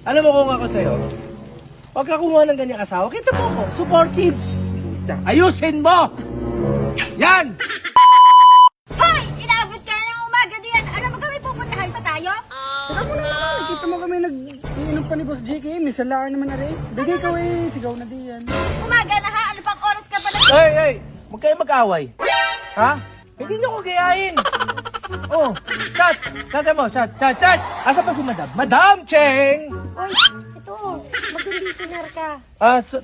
Alam mo kung ako sa'yo, pag kakuha ng ganyang asawa, kita mo ako, supportive. Ayusin mo! Yan! Hoy! Inaabot ka na ng umaga diyan. Alam mo kami pupuntahan pa tayo? Tara mo na, nakita mo kami nag-iinom pa ni Boss JK. Misalaan naman na rin. Bigay ka sigaw na diyan. Umaga na ha? Ano pang oras ka pa na? Hey! Huwag kayo mag-away. Ha? Hindi nyo ko gayahin. Oh, chat! Chat! Asa pa si Madam? Madam Cheng! Hoy, ito. Mag-conditioner ka.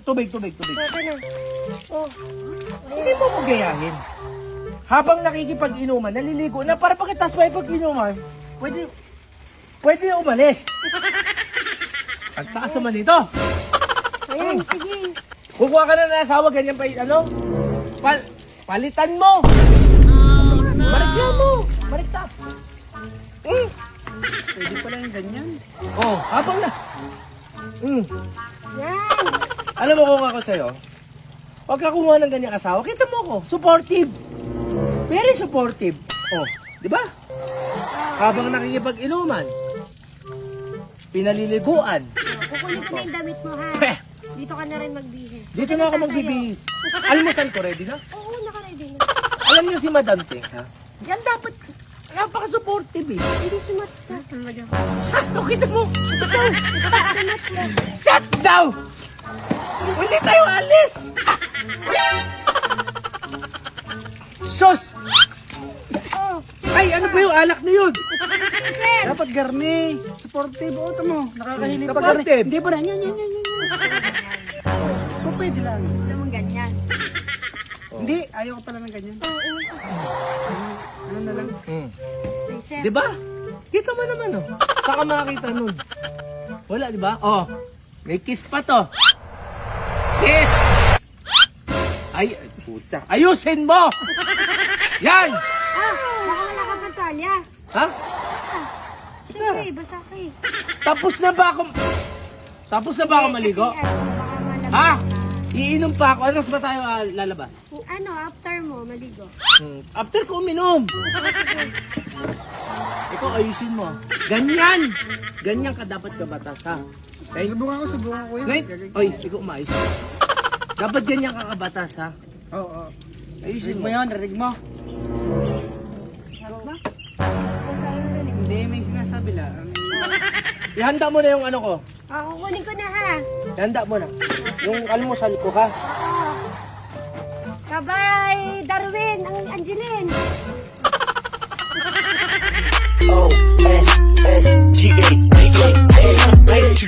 Tubig. So, ganun. Oh. Hindi mo ko gayahin. Habang nakikipag-inuman, naliligo na para pakitas pa pag-inuman, pwede umalis. Pagtaas naman ito. Ayan, sige. Kukuha ka na ng asawa, ganyan pa, palitan mo. Marikya mo. Marikta. Pwede pala yung ganyan. Oh, habang na. Yan. Alam mo kung ako sa'yo, pag kakuha ng ganyang asawa, kita mo ako, supportive. Very supportive. Oh, di ba? Habang nakikipag-inuman, pinaliliguan. Kukunin ko na yung damit mo ha. Peh! Dito ka na rin magbihis. Dito na ako magbibihis. Almusal ko, ready na? Oo, naka-ready na. Alam niyo si Madam Ting, ha? Yan dapat, napaka-supportive eh. Hindi sumat ka. Talaga. Shut, kita mo! Shut down! Hindi tayo alis! Sos! Oh, Ay, ano ba yung alak na yun? Dapat garni. Supportive. O, tamo. Nakakahili pa Supportive. garni. Hindi pa na. Yan. Kung pwede lang. gusto mong ganyan. Hindi, ayaw ko pala ng ganyan. Ano na lang. Listen. Di ba? Kita mo naman, oh. Saka makakita nun. Wala, di ba? Oh, may kiss pa to. Kiss! Ay, puta. Ayusin mo! Yan! Baka wala ka pang talya. Ha? Siyempre, basa ka eh. Tapos na ba ako maligo? Kasi, baka malabas Ha? ka. Iinom pa ako. Ano ba tayo lalabas? Ano, after mo, maligo. After ko uminom. Ikaw, ayusin mo. Ganyan! Ganyan ka dapat kabatas, ha? Okay? Subukan ko yun. Ngayon, oy, ikaw umayos. Dapat ganyan ka kabatas, ha? Oo. Ayusin Rinig mo. mo yun, rinig mo. Ba? Hindi, may sinasabi lang. Ihanda mo na yung ano ko. Kukunin ko na ha. Ihanda mo na. Yung almusal ko, ha? Oo. Kabay, Darwin, ang Angeline. O-S-S-G-A-A-A-A